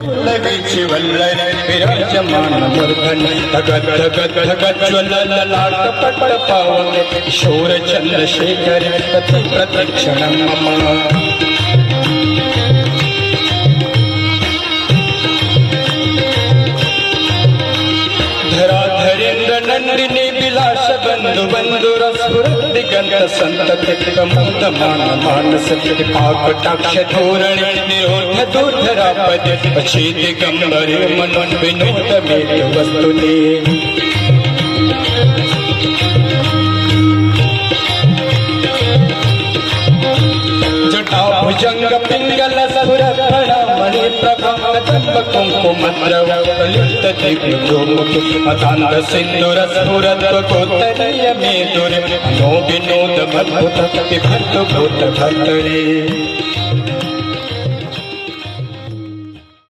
लवीची वल्लरी विराजमान मूर्धन धगत धगत धगत ज्वलन लाट पट पावन किशोर चंद्रशेखर प्रति प्रतीक्षणं मम धराधरेन्द्र नंदिनी विलास बंधु बंधु रसपुर दिगंत संतत कमुदमान मानस काकटाक्ष धोरणे निरोध दुर्धरापद पक्षी दिगंबरे मनोन विनोद मेत वस्तुने जटा भुजंग पिंगल सुर मणि प्रभम तंब कुंकुम द्रवलित दिव्य गोमुख अतांग सिंदूर स्फुरत कोतरीय मेदुर नो विनोद मद्भुत विभक्त भूत भर्तरे